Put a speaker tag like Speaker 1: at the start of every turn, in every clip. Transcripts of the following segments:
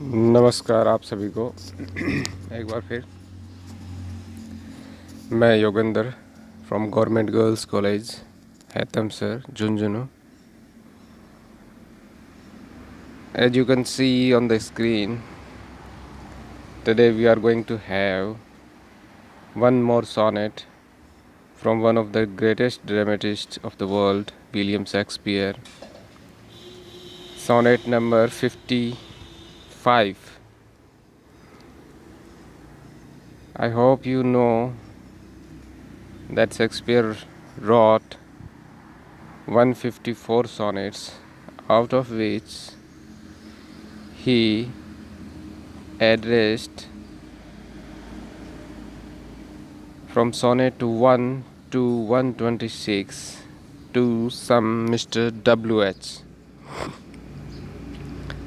Speaker 1: नमस्कार आप सभी को। एक बार फिर मैं Yogendra from government girls college हैतम sir Jhunjhunu. As you can see on the screen, today we are going to have one more sonnet from one of the greatest dramatists of the world, William Shakespeare. Sonnet number 55. I hope you know that Shakespeare wrote 154 sonnets, out of which he addressed from sonnet 1 to 126 to some Mr. W.H.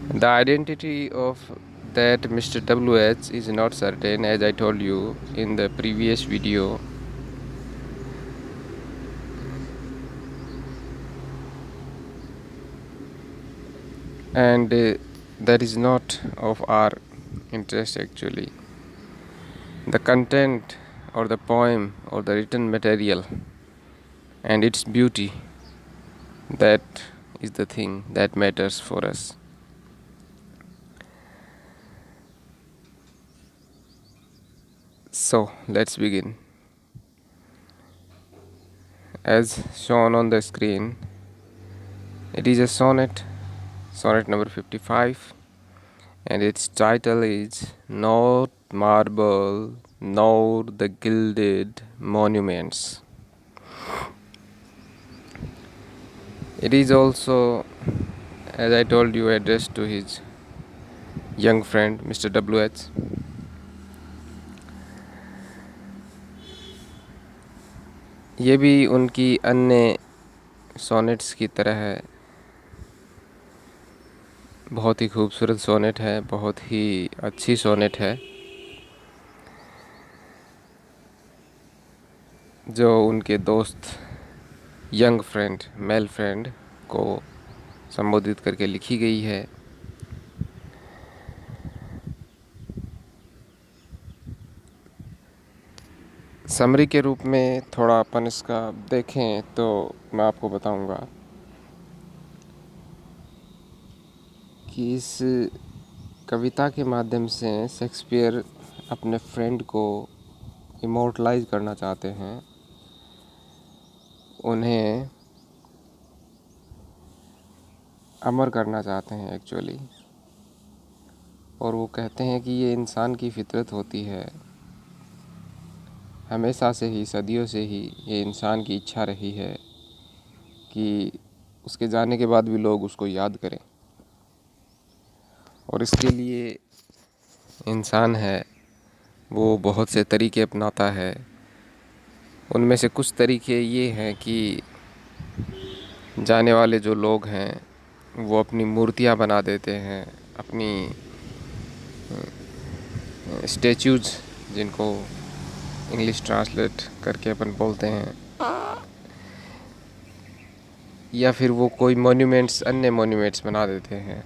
Speaker 1: The identity of that Mr. W.H. is not certain, as I told you in the previous video. And that is not of our interest actually. The content or the poem or the written material and its beauty, that is the thing that matters for us. So let's begin. As shown on the screen, it is a sonnet number 55, and its title is Not Marble Nor the Gilded Monuments. It is also, as I told you, addressed to his young friend Mr. W.H. ये भी उनकी अन्य sonnets की तरह है, बहुत ही खूबसूरत sonnet है, बहुत ही अच्छी सोनेट है, जो उनके दोस्त यंग फ्रेंड मेल फ्रेंड को संबोधित करके लिखी गई है। समरी के रूप में थोड़ा अपन इसका देखें तो मैं आपको बताऊंगा कि इस कविता के माध्यम से शेक्सपियर अपने फ्रेंड को इमोर्टलाइज करना चाहते हैं, उन्हें अमर करना चाहते हैं एक्चुअली। और वो कहते हैं कि ये इंसान की फितरत होती है, हमेशा से ही, सदियों से ही ये इंसान की इच्छा रही है कि उसके जाने के बाद भी लोग उसको याद करें। और इसके लिए इंसान है वो बहुत से तरीके अपनाता है। उनमें से कुछ तरीके ये हैं कि जाने वाले जो लोग हैं वो अपनी मूर्तियाँ बना देते हैं, अपनी स्टैचूज़, जिनको इंग्लिश ट्रांसलेट करके अपन बोलते हैं, या फिर वो कोई मोन्यूमेंट्स, अन्य मोन्यूमेंट्स बना देते हैं,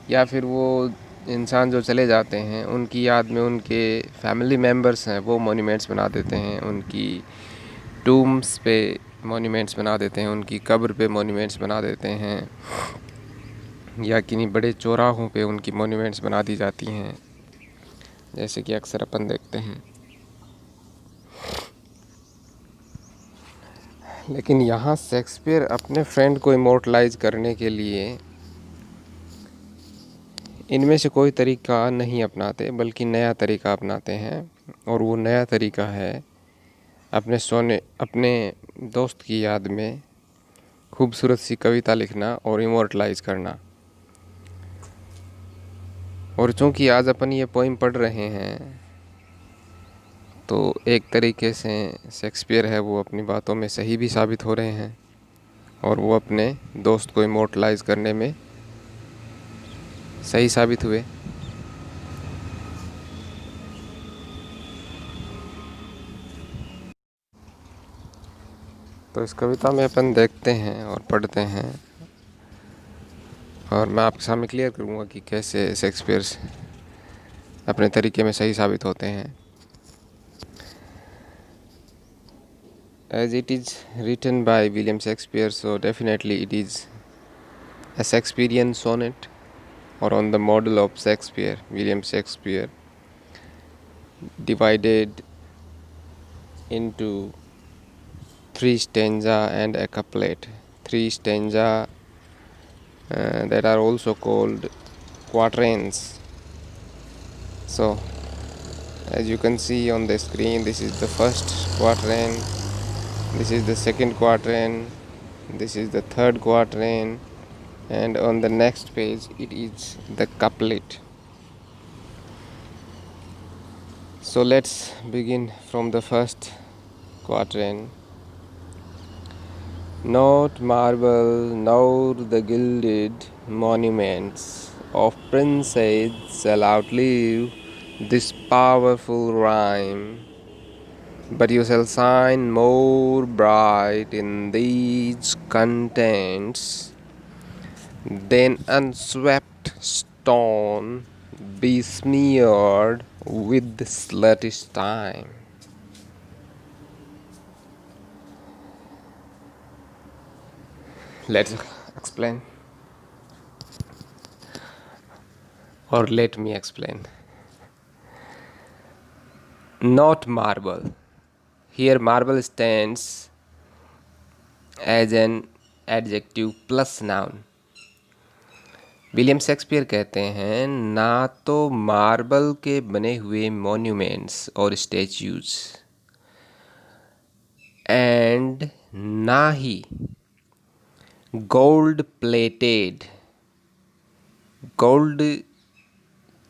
Speaker 1: या फिर वो इंसान जो चले जाते हैं उनकी याद में उनके फैमिली मेम्बर्स हैं वो मोन्यूमेंट्स बना देते हैं, उनकी टूम्स पे मोन्यूमेंट्स बना देते हैं, उनकी कब्र पे मोन्यूमेंट्स बना देते हैं, या किन्हीं बड़े चौराहों पे उनकी मोन्यूमेंट्स बना दी जाती हैं, जैसे कि अक्सर अपन देखते हैं। लेकिन यहाँ शेक्सपियर अपने फ्रेंड को इमोर्टलाइज करने के लिए इनमें से कोई तरीका नहीं अपनाते, बल्कि नया तरीका अपनाते हैं। और वो नया तरीका है अपने दोस्त की याद में खूबसूरत सी कविता लिखना और इमोर्टलाइज करना। और चूँकि आज अपन ये पोइम पढ़ रहे हैं तो एक तरीके से शेक्सपियर है वो अपनी बातों में सही भी साबित हो रहे हैं, और वो अपने दोस्त को इमोर्टलाइज करने में सही साबित हुए। तो इस कविता में अपन देखते हैं और पढ़ते हैं, और मैं आपके सामने क्लियर करूँगा कि कैसे शेक्सपियर अपने तरीके में सही साबित होते हैं। As it is written by William Shakespeare, so definitely it is a Shakespearean sonnet or on the model of Shakespeare. William Shakespeare divided into three stanza and a couplet. Three stanza that are also called quatrains. So as you can see on the screen, this is the first quatrain, this is the second quatrain, this is the third quatrain, and on the next page it is the couplet. So let's begin from the first quatrain. Not marble nor the gilded monuments of princes shall outlive this powerful rhyme, but you shall shine more bright in these contents than unswept stone besmeared with the sluttish time. Let's explain, or let me explain. Not marble. Here, marble stands as an adjective plus noun. William Shakespeare कहते हैं ना तो marble के बने हुए monuments और statues and ना ही gold plated, gold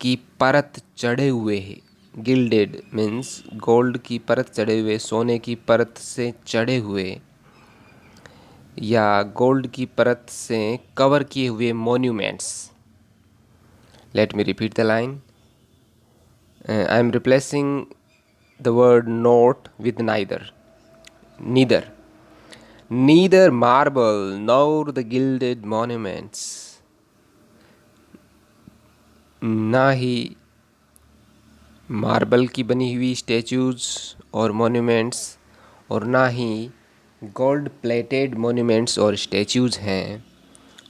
Speaker 1: की परत चढ़े हुए है, गिल्डेड मीन्स गोल्ड की परत चढ़े हुए, सोने की परत से चढ़े हुए या गोल्ड की परत से कवर किए हुए monuments. Let me repeat the line. I am replacing the word not with neither. Neither marble nor the gilded monuments. ना ही मार्बल की बनी हुई स्टैचूज और मॉन्यूमेंट्स और ना ही गोल्ड प्लेटेड मॉन्यूमेंट्स और स्टैचूज हैं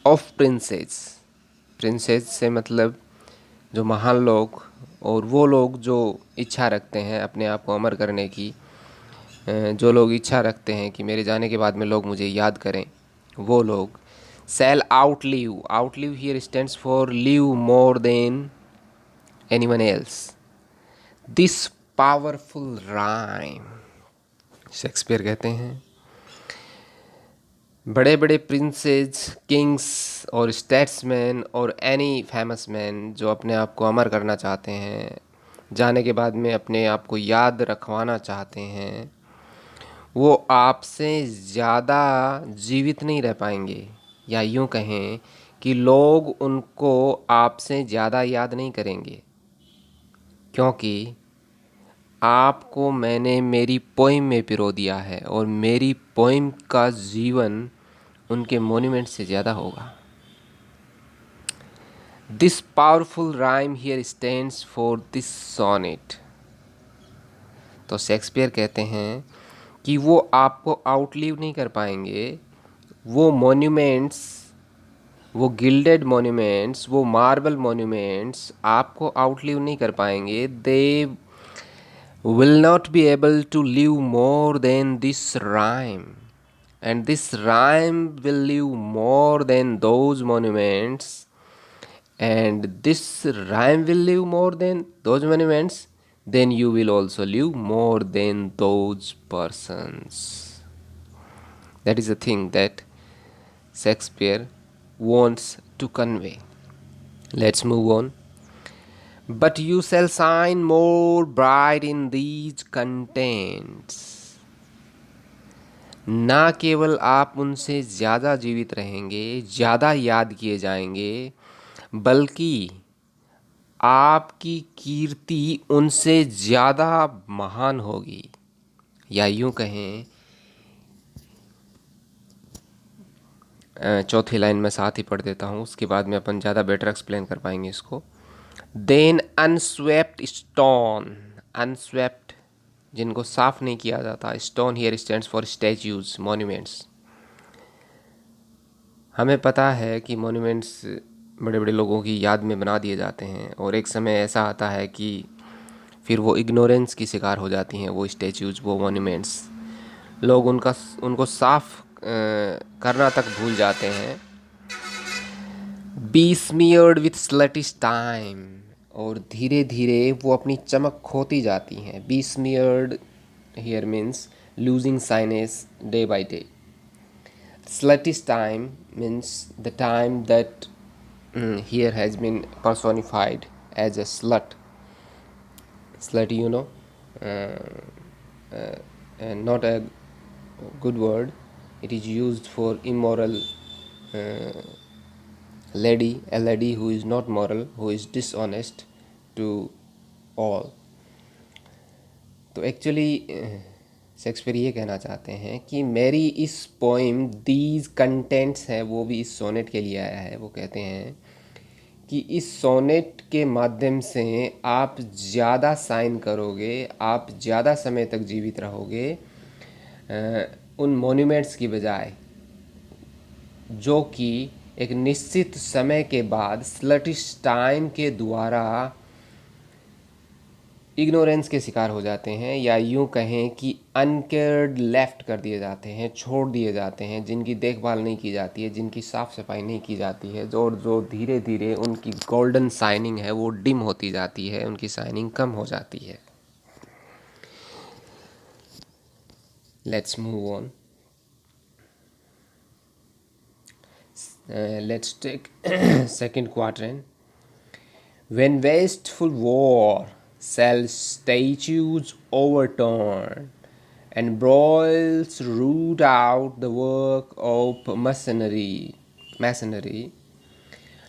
Speaker 1: ऑफ प्रिंसेस. प्रिंसेस से मतलब जो महान लोग और वो लोग जो इच्छा रखते हैं अपने आप को अमर करने की, जो लोग इच्छा रखते हैं कि मेरे जाने के बाद में लोग मुझे याद करें, वो लोग shall outlive. Outlive here stands for live more than anyone else. This powerful rhyme. Shakespeare कहते हैं बड़े बड़े प्रिंसेस, किंग्स और स्टेट्समैन और एनी फेमस मैन जो अपने आप को अमर करना चाहते हैं, जाने के बाद में अपने आप को याद रखवाना चाहते हैं, वो आपसे ज़्यादा जीवित नहीं रह पाएंगे. या यूँ कहें कि लोग उनको आपसे ज़्यादा याद नहीं करेंगे, क्योंकि आपको मैंने मेरी पोइम में पिरो दिया है और मेरी पोइम का जीवन उनके मोन्यूमेंट से ज़्यादा होगा. This powerful rhyme here stands for this sonnet. तो शेक्सपियर कहते हैं कि वो आपको आउटलिव नहीं कर पाएंगे. वो मॉन्यूमेंट्स, वो गिल्डेड मॉन्यूमेंट्स, वो मार्बल मॉन्यूमेंट्स आपको आउटलिव नहीं कर पाएंगे. दे will not be able to live more than this rhyme, and this rhyme will live more than those monuments, and this rhyme will live more than those monuments, then you will also live more than those persons. That is the thing that Shakespeare wants to convey. Let's move on. But you shall shine more bright in these contents. ना केवल आप उनसे ज़्यादा जीवित रहेंगे, ज़्यादा याद किए जाएंगे, बल्कि आपकी कीर्ति उनसे ज़्यादा महान होगी. या यूँ कहें चौथी लाइन में साथ ही पढ़ देता हूँ, उसके बाद में अपन ज़्यादा बेटर एक्सप्लेन कर पाएंगे इसको। देन अनस्वेप्ट स्टोन, अनस्वेप्ट जिनको साफ नहीं किया जाता, stone here stands for statues, monuments. हमें पता है कि मॉन्यूमेंट्स बड़े बड़े लोगों की याद में बना दिए जाते हैं, और एक समय ऐसा आता है कि फिर वो इग्नोरेंस की शिकार हो जाती हैं, वो स्टैच्यूज, वो मॉन्यूमेंट्स। लोग उनको साफ करना तक भूल जाते हैं। Besmeared with sluttish time, और धीरे धीरे वो अपनी चमक खोती जाती हैं। Besmeared here means losing shininess day by day. Sluttish time means the time that here has been personified as a slut. Slut, not a good word. It is used for immoral lady, a lady who is not moral, who is dishonest to all. तो actually Shakespeare ये कहना चाहते हैं कि मेरी इस poem these contents हैं, वो भी इस सोनेट के लिए आया है। वो कहते हैं कि इस सोनेट के माध्यम से आप ज़्यादा साइन करोगे, आप ज़्यादा समय तक जीवित रहोगे उन मॉन्यूमेंट्स की बजाय, जो कि एक निश्चित समय के बाद स्लटिश टाइम के द्वारा इग्नोरेंस के शिकार हो जाते हैं, या यूं कहें कि अनकेयर्ड लेफ्ट कर दिए जाते हैं, छोड़ दिए जाते हैं, जिनकी देखभाल नहीं की जाती है, जिनकी साफ़ सफाई नहीं की जाती है, जो धीरे धीरे उनकी गोल्डन शाइनिंग है वो डिम होती जाती है, उनकी शाइनिंग कम हो जाती है। Let's move on. Let's take second quadrant. When wasteful war shall statues overturn, and broils root out the work of masonry,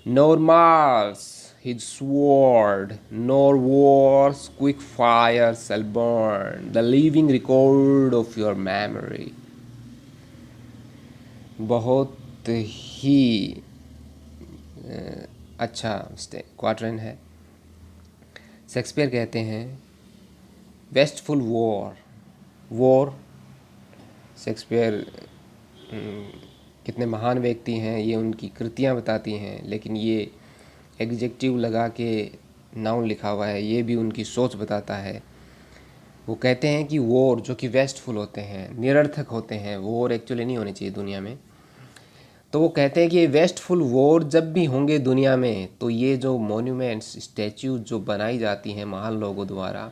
Speaker 1: nor Mars his sword, nor war's quick fire shall burn the living record of your memory. बहुत ही अच्छा quadrant है। Shakespeare कहते हैं wasteful war. Shakespeare कितने महान व्यक्ति हैं ये उनकी कृतियाँ बताती हैं, लेकिन ये एग्जेक्टिव लगा के नाउन लिखा हुआ है, ये भी उनकी सोच बताता है। वो कहते हैं कि वॉर जो कि वेस्टफुल होते हैं, निरर्थक होते हैं, वॉर एक्चुअली नहीं होनी चाहिए दुनिया में। तो वो कहते हैं कि ये वेस्टफुल वॉर जब भी होंगे दुनिया में, तो ये जो मॉन्यूमेंट्स, स्टैच्यूज जो बनाई जाती हैं महान लोगों द्वारा,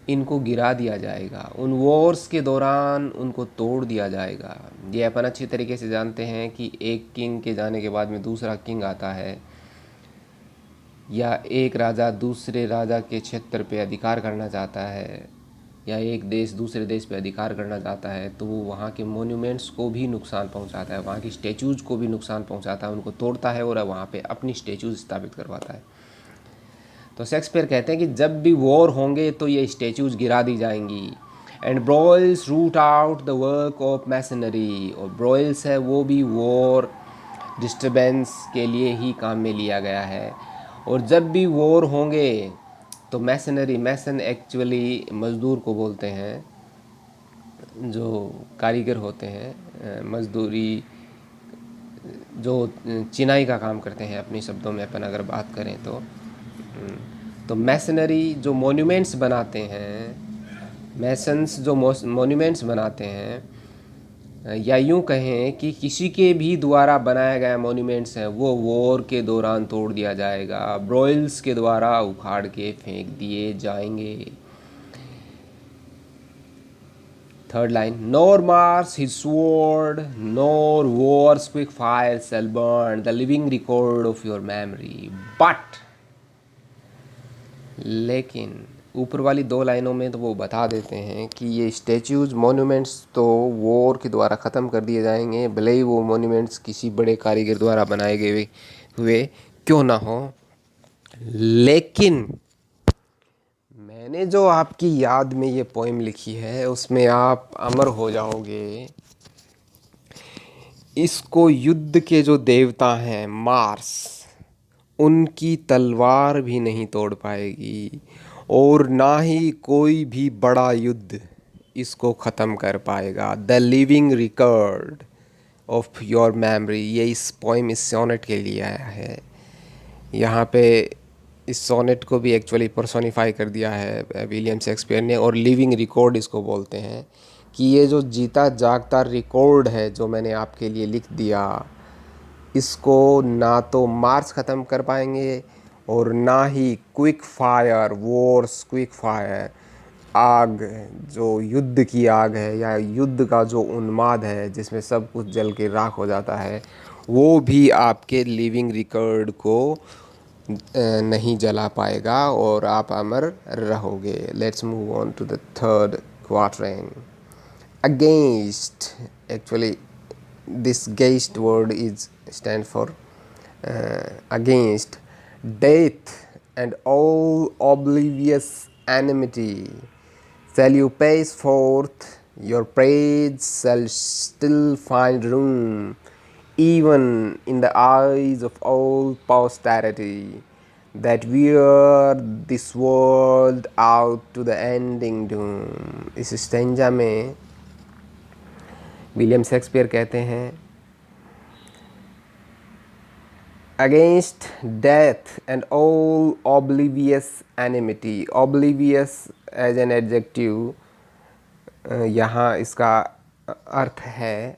Speaker 1: इनको गिरा दिया जाएगा, उन वॉर्स के दौरान उनको तोड़ दिया जाएगा। ये अपन अच्छी तरीके से जानते हैं कि एक किंग के जाने के बाद में दूसरा किंग आता है, या एक राजा दूसरे राजा के क्षेत्र पे अधिकार करना चाहता है, या एक देश दूसरे देश पे अधिकार करना चाहता है, तो वो वहाँ के मोन्यूमेंट्स को भी नुकसान पहुँचाता है, वहाँ की स्टैचूज़ को भी नुकसान पहुँचाता है, उनको तोड़ता है और वहाँ पे अपनी स्टैचूज़ स्थापित करवाता है। तो शेक्सपियर कहते हैं कि जब भी वॉर होंगे तो ये स्टैचूज़ गिरा दी जाएंगी। And broils root out the work of masonry, और ब्रॉयल्स है वो भी वॉर डिस्टर्बेंस के लिए ही काम में लिया गया है। और जब भी वॉर होंगे तो मैसनरी, मैसन एक्चुअली मज़दूर को बोलते हैं, जो कारीगर होते हैं, मज़दूरी जो चिनाई का काम करते हैं, अपने शब्दों में अपन अगर बात करें तो मैसनरी जो मॉन्यूमेंट्स बनाते हैं, मैसन्स जो मॉन्यूमेंट्स बनाते हैं, या यूं कहें कि किसी के भी द्वारा बनाया गया मॉन्यूमेंट्स है, वो वॉर के दौरान तोड़ दिया जाएगा, ब्रॉयल्स के द्वारा उखाड़ के फेंक दिए जाएंगे। Third line, nor Mars his sword, nor war's quick fire shall burn the living record of your memory, but, लेकिन ऊपर वाली दो लाइनों में तो वो बता देते हैं कि ये स्टैच्यूज, मॉन्यूमेंट्स तो वॉर के द्वारा ख़त्म कर दिए जाएंगे, भले ही वो मॉन्यूमेंट्स किसी बड़े कारीगर द्वारा बनाए गए हुए क्यों ना हो। लेकिन मैंने जो आपकी याद में ये पोएम लिखी है उसमें आप अमर हो जाओगे। इसको युद्ध के जो देवता हैं मार्स, उनकी तलवार भी नहीं तोड़ पाएगी, और ना ही कोई भी बड़ा युद्ध इसको ख़त्म कर पाएगा। The living record of your memory, ये इस पोइम, इस सोनेट के लिए आया है। यहाँ पे इस सोनेट को भी एक्चुअली पर्सोनिफाई कर दिया है विलियम शेक्सपियर ने, और लिविंग रिकॉर्ड इसको बोलते हैं कि ये जो जीता जागता रिकॉर्ड है जो मैंने आपके लिए लिख दिया, इसको ना तो मार्स ख़त्म कर पाएंगे और ना ही quick fire war's, quick fire आग, जो युद्ध की आग है या युद्ध का जो उन्माद है जिसमें सब कुछ जल के राख हो जाता है, वो भी आपके लिविंग रिकॉर्ड को नहीं जला पाएगा और आप अमर रहोगे। Let's move on to the third quatrain. Against, actually this geist word is stand for against death and all oblivious enmity shall you pace forth, your praise shall still find room even in the eyes of all posterity that wear this world out to the ending doom। इस stanza में William Shakespeare कहते हैं, against death and all oblivious enmity. Oblivious as an adjective, यहाँ इसका अर्थ है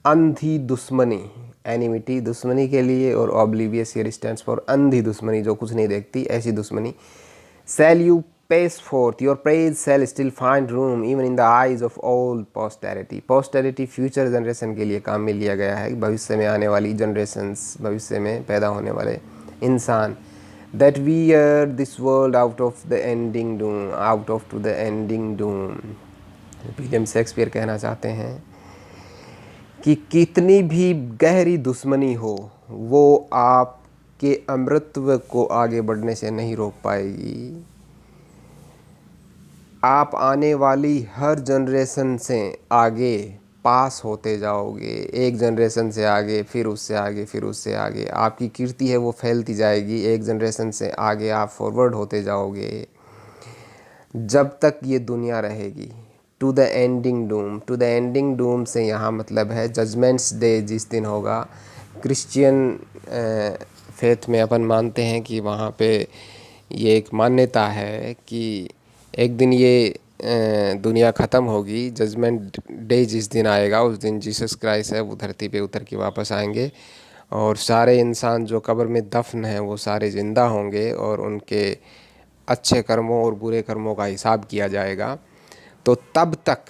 Speaker 1: अंधी दुश्मनी। एनिमिटी दुश्मनी के लिए, और ऑब्लिवियस हियर स्टैंड्स फॉर अंधी दुश्मनी, जो कुछ नहीं देखती, ऐसी दुश्मनी। Shall you pace forth, your praise shall still find room even in the eyes of all posterity। posterity future generation के लिए काम में लिया गया है, भविष्य में आने वाली जनरेशन्स, भविष्य में पैदा होने वाले इंसान। that we are this world out of the ending doom, out of to the ending doom। William Shakespeare कहना चाहते हैं कि कितनी भी गहरी दुश्मनी हो, वो आपके अमृतत्व को आगे बढ़ने से नहीं रोक पाएगी। आप आने वाली हर जनरेशन से आगे पास होते जाओगे, एक जनरेशन से आगे, फिर उससे आगे, फिर उससे आगे। आपकी कीर्ति है वो फैलती जाएगी, एक जनरेशन से आगे आप फॉरवर्ड होते जाओगे जब तक ये दुनिया रहेगी। To the ending doom, to the ending doom से यहाँ मतलब है जजमेंट्स डे, जिस दिन होगा। क्रिश्चियन फेथ में अपन मानते हैं कि वहाँ पे ये एक मान्यता है कि एक दिन ये दुनिया ख़त्म होगी। जजमेंट डे जिस दिन आएगा, उस दिन जीसस क्राइस्ट है वो धरती पे उतर के वापस आएंगे, और सारे इंसान जो कब्र में दफन हैं वो सारे ज़िंदा होंगे, और उनके अच्छे कर्मों और बुरे कर्मों का हिसाब किया जाएगा। तो तब तक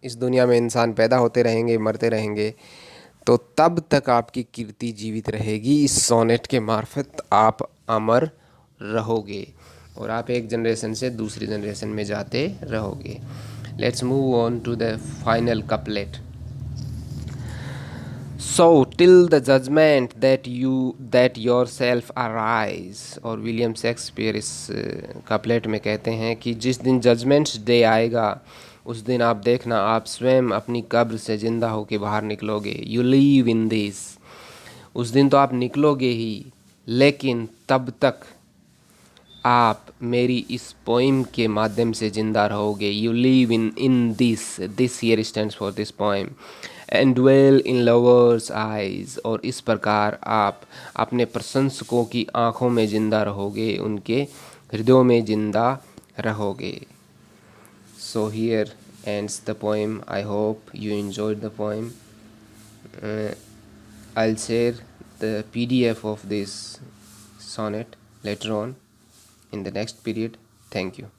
Speaker 1: इस दुनिया में इंसान पैदा होते रहेंगे, मरते रहेंगे, तो तब तक आपकी कीर्ति जीवित रहेगी। इस सोनेट के मार्फत आप अमर रहोगे और आप एक जनरेशन से दूसरी जनरेशन में जाते रहोगे। Let's move on to the final couplet. So till the judgment that yourself arise। और विलियम शेक्सपियर इस कपलेट में कहते हैं कि जिस दिन जजमेंट्स डे आएगा, उस दिन आप देखना, आप स्वयं अपनी कब्र से ज़िंदा होकर बाहर निकलोगे। यू लीव इन दिस, उस दिन तो आप निकलोगे ही, लेकिन तब तक आप मेरी इस पोइम के माध्यम से ज़िंदा रहोगे। You live in this here stands for this poem, and dwell in lovers eyes. और इस प्रकार आप अपने प्रशंसकों की आँखों में ज़िंदा रहोगे, उनके हृदयों में ज़िंदा रहोगे। So here ends the poem। I hope you enjoyed the poem। I'll share the PDF of this sonnet later on in the next period। Thank you।